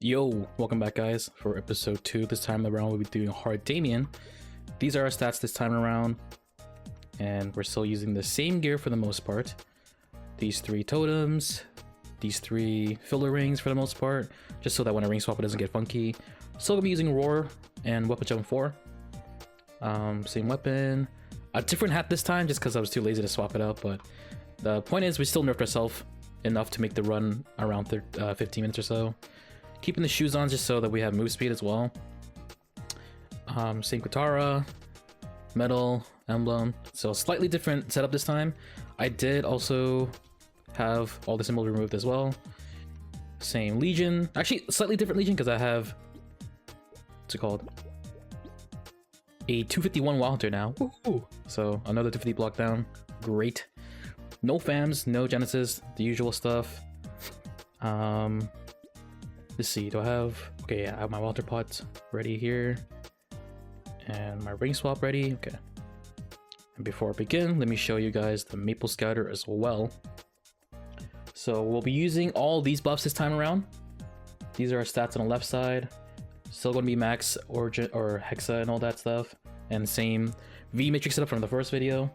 Yo, welcome back guys for episode 2. This time around we'll be doing hard Damien. These are our stats this time around, and we're still using the same gear for the most part. These 3 totems, these 3 filler rings for the most part, just so that when I ring swap it doesn't get funky. Still gonna be using roar and weapon jump 4. Same weapon, a different hat this time just because I was too lazy to swap it out, but the point is we still nerfed ourselves enough to make the run around 15 minutes or so. Keeping the shoes on just so that we have move speed as well. Same Katara, metal, emblem. So slightly different setup this time. I did also have all the symbols removed as well. Same Legion. Actually, slightly different Legion because I have, what's it called? A 251 Wild Hunter now. Woohoo! So another 250 block down. Great. No FAMs, no Genesis, the usual stuff. Let's see, do I have... Okay, yeah, I have my Walter pots ready here. And my ring swap ready. Okay. And before I begin, let me show you guys the Maple Scouter as well. So we'll be using all these buffs this time around. These are our stats on the left side. Still going to be max, origin, or hexa and all that stuff. And same V matrix setup from the first video.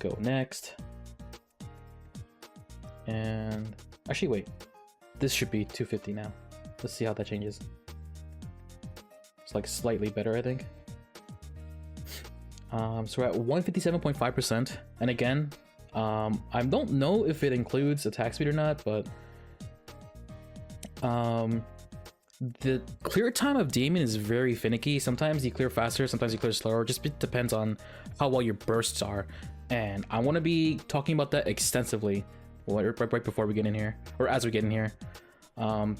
Go next. And... actually, wait. This should be 250 now. Let's see how that changes. It's like slightly better, I think. So we're at 157.5%. And again, I don't know if it includes attack speed or not, but the clear time of Damien is very finicky. Sometimes you clear faster, sometimes you clear slower. Just depends on how well your bursts are. And I want to be talking about that extensively right before we get in here, or as we get in here.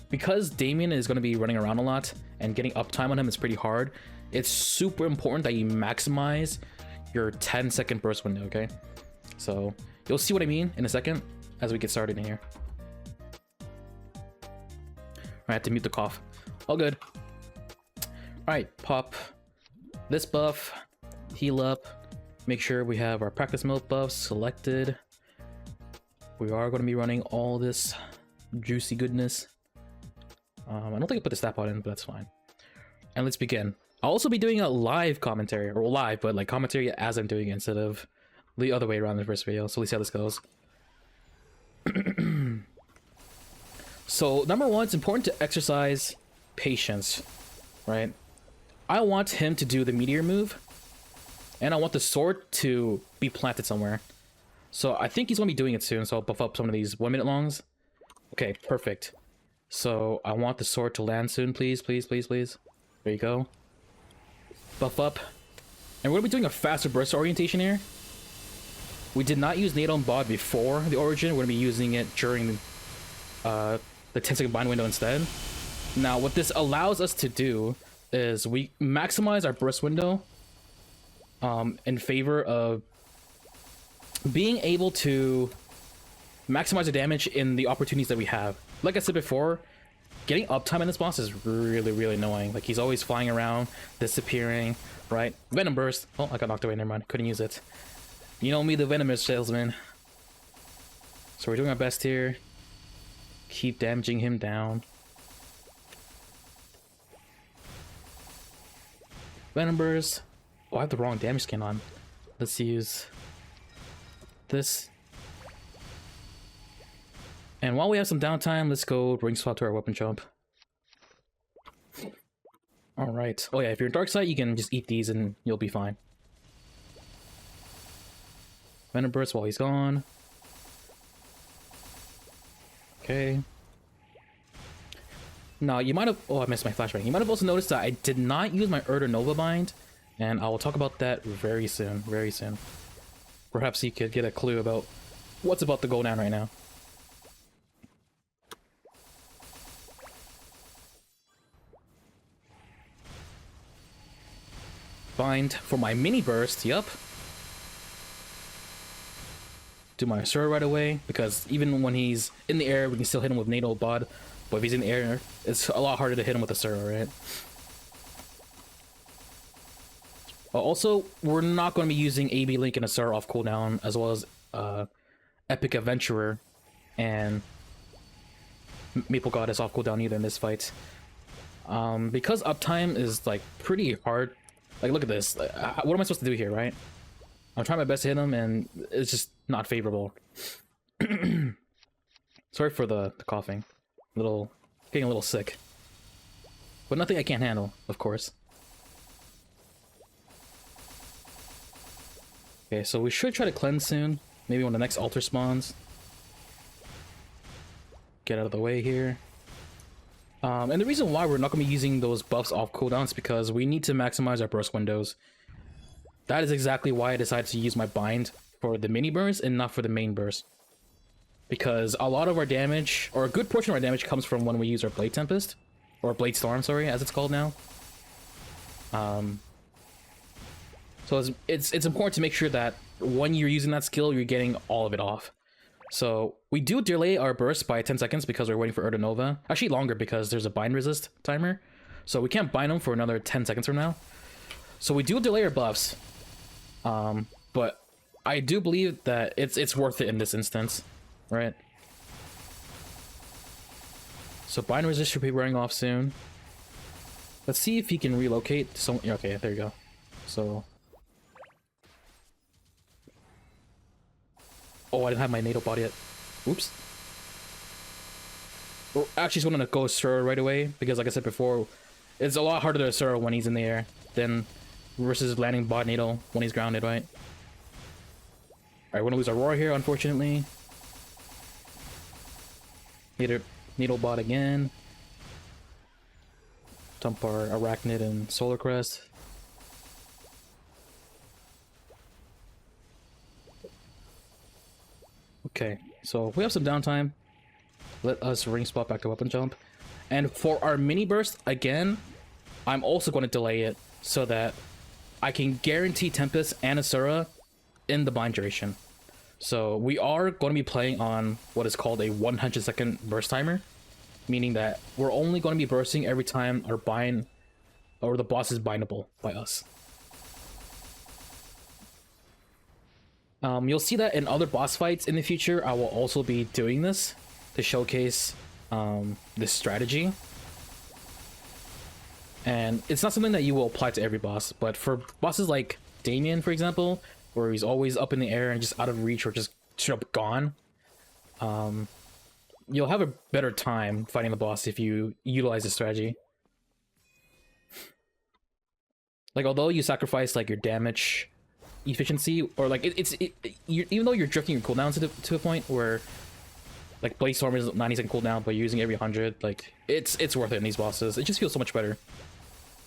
Because Damien is going to be running around a lot and getting uptime on him is pretty hard, it's super important that you maximize your 10-second burst window, okay? So you'll see what I mean in a second as we get started in here. I had to mute the cough. All good. Alright, pop this buff, heal up, make sure we have our practice mode buffs selected. We are going to be running all this juicy goodness. I don't think I put the stat pod in, but that's fine. And let's begin. I'll also be doing a live commentary, or live, but like commentary as I'm doing it instead of the other way around in the first video. So let's see how this goes. So number one, it's important to exercise patience, right? I want him to do the meteor move, and I want the sword to be planted somewhere. So I think he's going to be doing it soon, so I'll buff up some of these 1-minute longs. Okay, perfect. So I want the sword to land soon, please, please, please, please. There you go. Buff up. And we're going to be doing a faster burst orientation here. We did not use NATO and Bod before the origin. We're going to be using it during the 10-second bind window instead. Now, what this allows us to do is we maximize our burst window in favor of being able to maximize the damage in the opportunities that we have. Like I said before, getting uptime in this boss is really, really annoying. Like, he's always flying around, disappearing, right? Venom Burst. Oh, I got knocked away, never mind. Couldn't use it. You know me, the Venomous salesman. So we're doing our best here. Keep damaging him down. Venom Burst. Oh, I have the wrong damage skin on. Let's use this. And while we have some downtime, let's go ring swap to our weapon jump. Alright. Oh yeah, if you're in dark side, you can just eat these and you'll be fine. Venom Burst while he's gone. Okay. Now, you might have... oh, I missed my flashbang. You might have also noticed that I did not use my Urda Nova bind, and I will talk about that very soon, very soon. Perhaps you could get a clue about what's about to go down right now. Bind for my mini burst, yup. Do my Asura right away, because even when he's in the air, we can still hit him with NATO Bod. But if he's in the air, it's a lot harder to hit him with Asura, right? Also, we're not going to be using AB Link and Asura off cooldown, as well as Epic Adventurer and Maple Goddess off cooldown either in this fight. Because uptime is like pretty hard. Like, look at this. Like, what am I supposed to do here, right? I'm trying my best to hit him, and it's just not favorable. Sorry for the coughing. Getting a little sick. But nothing I can't handle, of course. Okay, so we should try to cleanse soon. Maybe when the next altar spawns. Get out of the way here. And the reason why we're not going to be using those buffs off cooldowns is because we need to maximize our burst windows. That is exactly why I decided to use my bind for the mini burst and not for the main burst. Because a lot of our damage, or a good portion of our damage, comes from when we use our Blade Tempest. Or Blade Storm, sorry, as it's called now. So it's important to make sure that when you're using that skill, you're getting all of it off. So we do delay our burst by 10 seconds because we're waiting for Urda Nova. Actually longer because there's a bind resist timer. So we can't bind them for another 10 seconds from now. So we do delay our buffs. But I do believe that it's worth it in this instance, right? So bind resist should be wearing off soon. Let's see if he can relocate to some. Okay, there you go. So. Oh, I didn't have my NATO bot yet. Oops. Well, actually, just wanted to go Sura right away because, like I said before, it's a lot harder to Sura when he's in the air than versus landing bot NATO when he's grounded, right? Alright, we're gonna lose Aurora here, unfortunately. NATO bot again. Dump our Arachnid and Solar Crest. Okay, so we have some downtime. Let us ring spot back to weapon jump. And for our mini burst, again, I'm also going to delay it so that I can guarantee Tempest and Asura in the bind duration. So we are going to be playing on what is called a 100-second burst timer, meaning that we're only going to be bursting every time our bind or the boss is bindable by us. You'll see that in other boss fights in the future, I will also be doing this to showcase this strategy. And it's not something that you will apply to every boss, but for bosses like Damien, for example, where he's always up in the air and just out of reach or just straight up gone, you'll have a better time fighting the boss if you utilize this strategy. Like, although you sacrifice like your damage efficiency, or like even though you're drifting your cooldown to a point where like Blade Storm is 90-second cooldown, but you're using every 100, like it's worth it in these bosses. It just feels so much better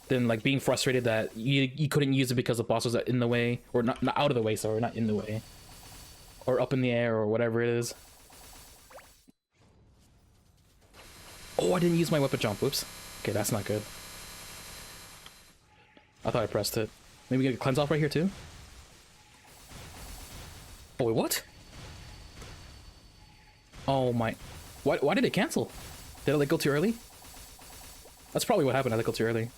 than like being frustrated that you couldn't use it because the boss was in the way, or not out of the way, sorry, not in the way, or up in the air, or whatever it is. Oh, I didn't use my weapon jump. Whoops. Okay, that's not good. I thought I pressed it. Maybe get a cleanse off right here too. Oh wait, what? Oh my, why did it cancel? Did I let go too early? That's probably what happened. I let go too early.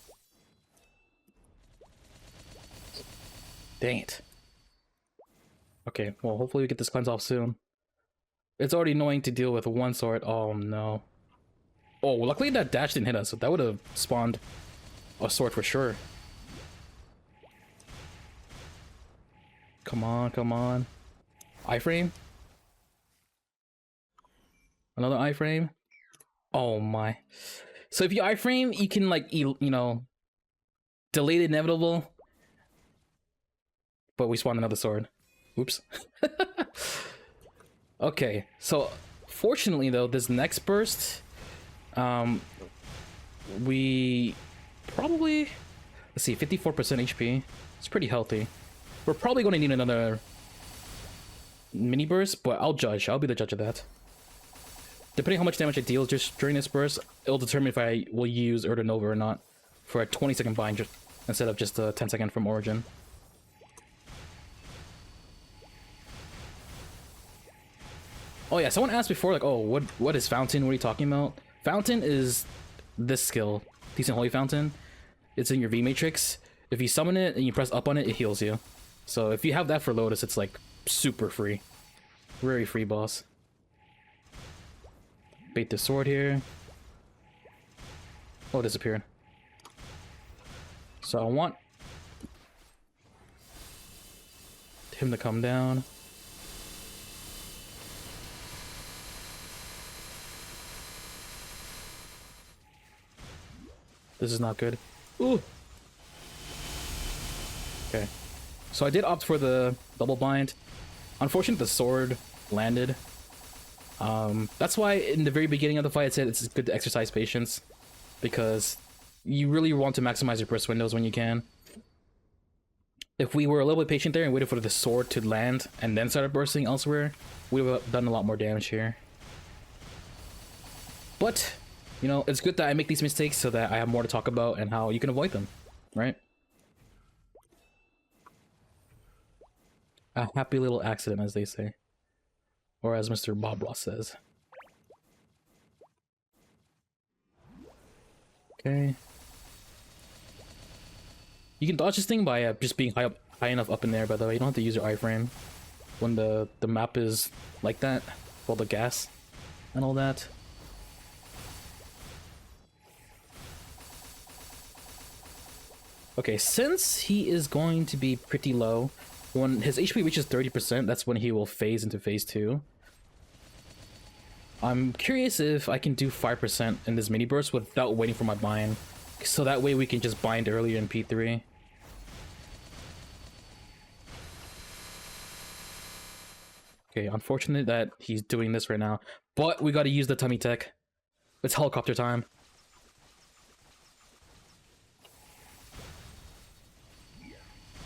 Dang it. Okay, well, hopefully we get this cleanse off soon. It's already annoying to deal with one sword. Oh no. Oh, well, luckily that dash didn't hit us. That would have spawned a sword for sure. Come on, come on. Iframe? Another iframe? Oh my. So if you iframe, you can like, you know, delay the inevitable. But we spawned another sword. Oops. Okay, so fortunately though, this next burst, we probably, let's see, 54% HP. It's pretty healthy. We're probably going to need another mini burst, but I'll judge. I'll be the judge of that. Depending on how much damage I deal just during this burst, it'll determine if I will use Urda Nova or not for a 20-second bind instead of just a 10-second from Origin. Oh yeah, someone asked before, like, oh, what is Fountain? What are you talking about? Fountain is this skill, Decent Holy Fountain. It's in your V Matrix. If you summon it and you press up on it, it heals you. So if you have that for Lotus, it's like super free. Very free boss. bait the sword here. Oh, it disappeared. So I want him to come down. This is not good. Ooh. Okay. So I did opt for the double bind. Unfortunately, the sword landed. That's why in the very beginning of the fight I said it's good to exercise patience, because you really want to maximize your burst windows when you can. If we were a little bit patient there and waited for the sword to land and then started bursting elsewhere, we would have done a lot more damage here. But, you know, it's good that I make these mistakes so that I have more to talk about and how you can avoid them, right? A happy little accident, as they say. Or as Mr. Bob Ross says. Okay. You can dodge this thing by just being high enough up in there, by the way. You don't have to use your iframe when the map is like that. All the gas and all that. Okay, since he is going to be pretty low, when his HP reaches 30%, that's when he will phase into phase 2. I'm curious if I can do 5% in this mini burst without waiting for my bind, so that way we can just bind earlier in P3. Okay, unfortunate that he's doing this right now, but we gotta use the tummy tech. It's helicopter time.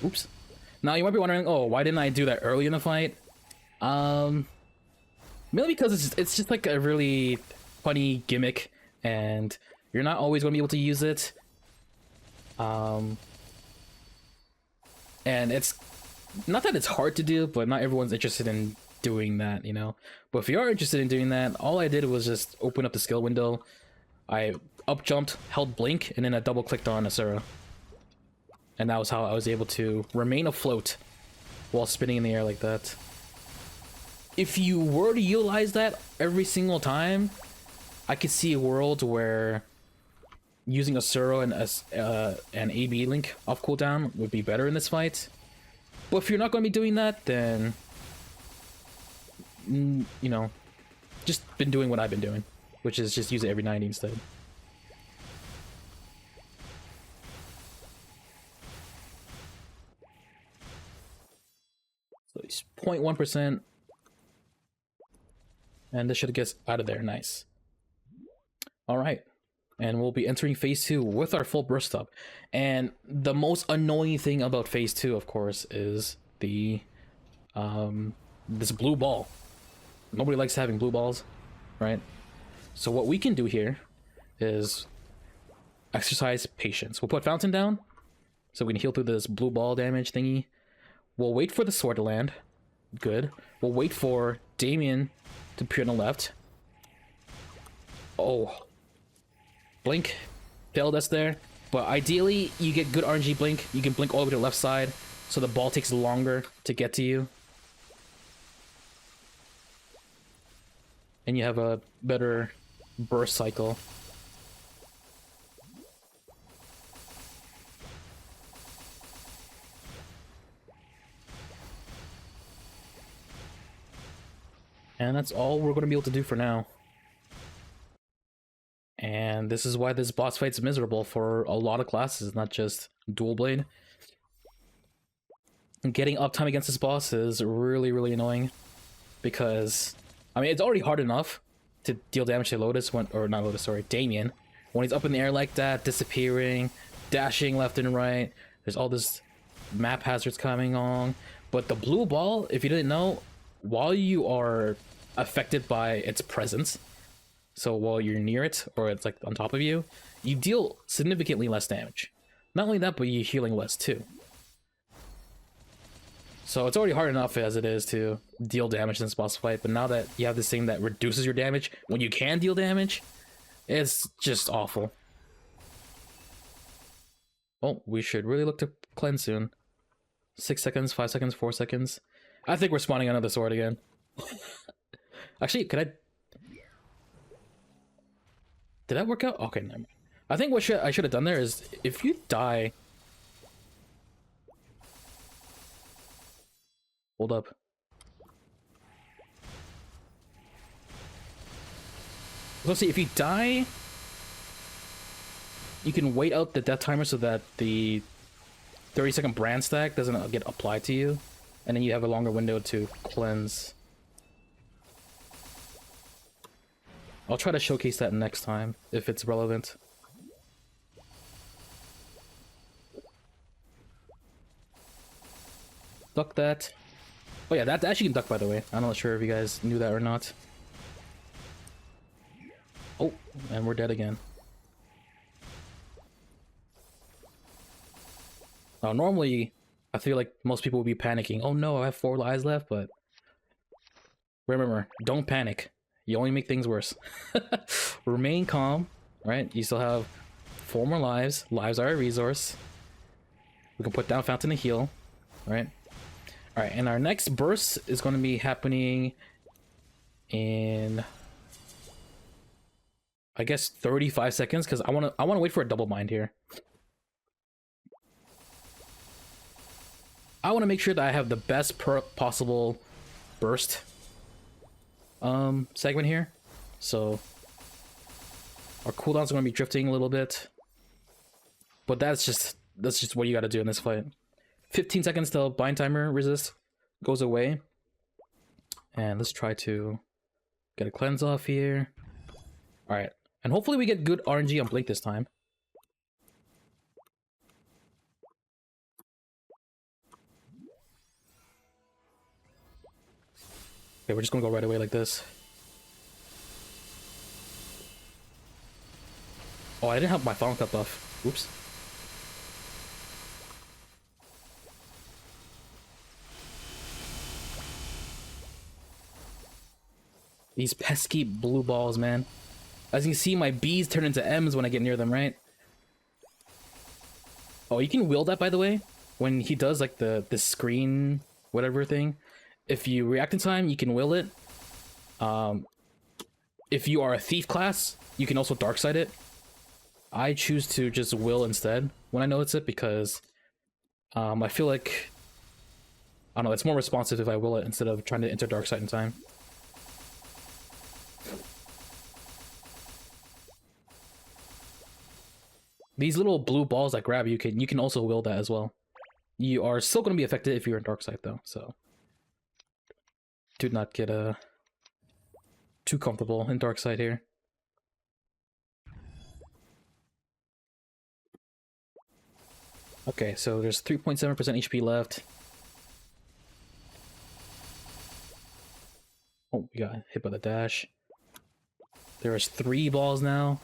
Oops. Now you might be wondering, oh, why didn't I do that early in the fight? Mainly because it's just like a really funny gimmick, and you're not always going to be able to use it. And it's not that it's hard to do, but not everyone's interested in doing that, you know? But if you are interested in doing that, all I did was just open up the skill window. I up jumped, held blink, and then I double clicked on Asura. And that was how I was able to remain afloat while spinning in the air like that. If you were to utilize that every single time, I could see a world where using Asura and an AB link off cooldown would be better in this fight. But if you're not going to be doing that, then, you know, just been doing what I've been doing, which is just use it every 90 instead. So it's 0.1%. And this should get us out of there. Nice. Alright. And we'll be entering phase 2 with our full burst up. And the most annoying thing about phase 2, of course, is the this blue ball. Nobody likes having blue balls, right? So what we can do here is exercise patience. We'll put Fountain down so we can heal through this blue ball damage thingy. We'll wait for the sword to land. Good. We'll wait for Damien to appear on the left. Oh. Blink. Failed us there. But ideally, you get good RNG blink. You can blink all the way to the left side, so the ball takes longer to get to you. And you have a better burst cycle. And that's all we're going to be able to do for now. And this is why this boss fight's miserable for a lot of classes, not just Dual Blade. And getting uptime against this boss is really, really annoying. Because, I mean, it's already hard enough to deal damage to Lotus, or not Lotus, sorry, Damien. When he's up in the air like that, disappearing, dashing left and right. There's all this map hazards coming on. But the blue ball, if you didn't know, while you are affected by its presence, so while you're near it, or it's like on top of you, you deal significantly less damage. Not only that, but you're healing less too. So it's already hard enough as it is to deal damage in this boss fight, but now that you have this thing that reduces your damage when you can deal damage, it's just awful. Oh, we should really look to cleanse soon. 6 seconds, 5 seconds, 4 seconds. I think we're spawning another sword again. Actually, could I... Did that work out? Okay, never mind. I think what I should have done there is if you die. Hold up. Let's see, if you die, you can wait out the death timer so that the 30-second brand stack doesn't get applied to you, and then you have a longer window to cleanse. I'll try to showcase that next time if it's relevant. Duck that. Oh yeah, that actually can duck, by the way. I'm not sure if you guys knew that or not. Oh, and we're dead again. Now, normally, I feel like most people would be panicking. Oh no, I have 4 lives left, but remember, don't panic. You only make things worse. Remain calm, right? You still have 4 more lives. Lives are a resource. We can put down Fountain to heal, right? All right, and our next burst is going to be happening in, I guess, 35 seconds, because I want to wait for a double bind here. I want to make sure that I have the best possible burst segment here. So our cooldowns are going to be drifting a little bit, but that's just what you got to do in this fight. 15 seconds till bind timer resist goes away, and let's try to get a cleanse off here. All right, and hopefully we get good RNG on Blink this time. Okay, we're just gonna go right away like this. Oh, I didn't have my Final Cut buff. Oops. These pesky blue balls, man. As you can see, my B's turn into M's when I get near them, right? Oh, you can will that, by the way. When he does, like, the screen whatever thing. If you react in time, you can will it. If you are a thief class, you can also dark side it. I choose to just will instead when I notice it, because I feel like, I don't know, it's more responsive if I will it instead of trying to enter dark side in time. These little blue balls that grab you can also will that as well. You are still going to be affected if you're in dark side though, so do not get too comfortable in dark side here. Okay, so there's 3.7% HP left. Oh, we got hit by the dash. There's 3 balls now.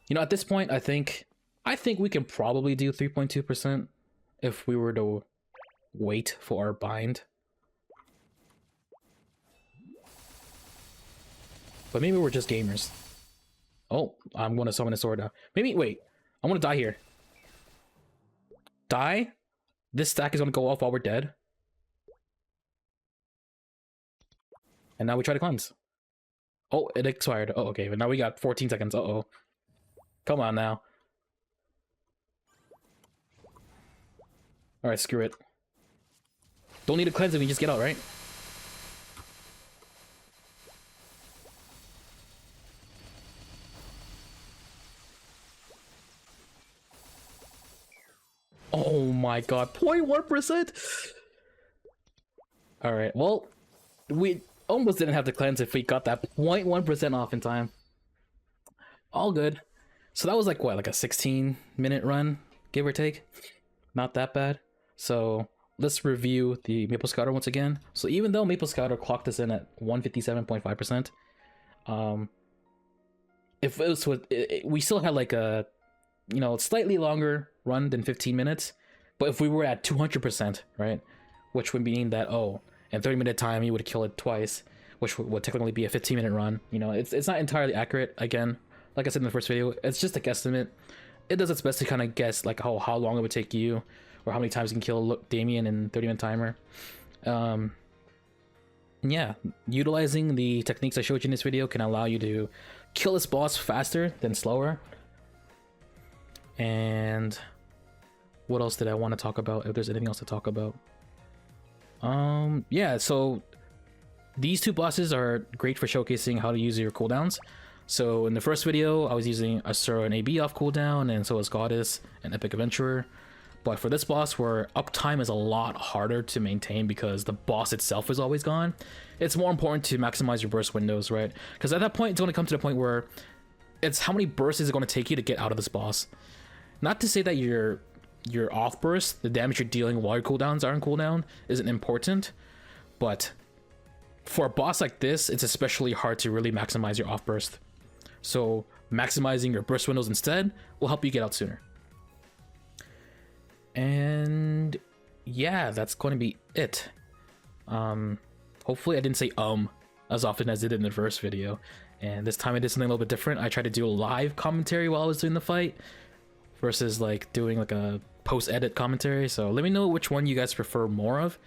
You know, at this point, I think we can probably do 3.2% if we were to wait for our bind. But maybe we're just gamers. Oh, I'm going to summon a sword now. Maybe, wait, I'm going to die here. Die? This stack is going to go off while we're dead. And now we try to cleanse. Oh, it expired. Oh, okay, but now we got 14 seconds. Uh-oh. Come on now. Alright, screw it. Don't need to cleanse if we just get out, right? Oh my god, 0.1%? Alright, well, we almost didn't have to cleanse if we got that 0.1% off in time. All good. So that was like, what, like a 16-minute run, give or take? Not that bad. So let's review the Maple Scouter once again. So even though Maple Scouter clocked us in at 157.5%, if it was with, we still had like a, you know, slightly longer run than 15 minutes. But if we were at 200%, right, which would mean that, oh, in 30-minute time you would kill it twice, which would technically be a 15-minute run. You know, it's not entirely accurate. Again, like I said in the first video, it's just a guesstimate. It does its best to kind of guess like how long it would take you, or how many times you can kill Damien in 30-minute timer. Yeah, utilizing the techniques I showed you in this video can allow you to kill this boss faster than slower. And what else did I want to talk about? If there's anything else to talk about. Yeah, so these two bosses are great for showcasing how to use your cooldowns. So in the first video, I was using Asura and AB off cooldown, and so was Goddess and Epic Adventurer. But for this boss, where uptime is a lot harder to maintain because the boss itself is always gone, it's more important to maximize your burst windows, right? Because at that point, it's going to come to the point where it's how many bursts is it going to take you to get out of this boss. Not to say that your off burst, the damage you're dealing while your cooldowns are on cooldown, isn't important, but for a boss like this, it's especially hard to really maximize your off burst. So maximizing your burst windows instead will help you get out sooner. And yeah, that's going to be it. Hopefully I didn't say as often as I did in the first video, and this time I did something a little bit different. I tried to do a live commentary while I was doing the fight versus like doing like a post-edit commentary. So let me know which one you guys prefer more of,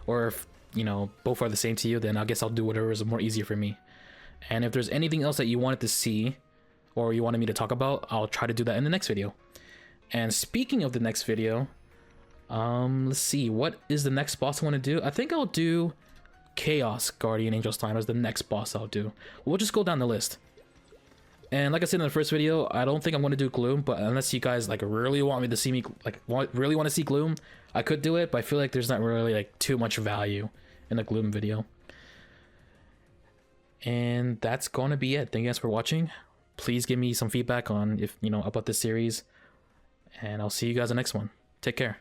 or if you know both are the same to you, then I guess I'll do whatever is more easier for me. And if there's anything else that you wanted to see or you wanted me to talk about, I'll try to do that in the next video. And speaking of the next video, let's see, what is the next boss I want to do? I think I'll do Chaos Guardian Angel Slime as the next boss I'll do. We'll just go down the list. And like I said in the first video, I don't think I'm going to do Gloom, but unless you guys like really want me to see me, like really want to see Gloom, I could do it, but I feel like there's not really like too much value in the Gloom video. And that's going to be it. Thank you guys for watching. Please give me some feedback on if, you know, about this series. And I'll see you guys in the next one. Take care.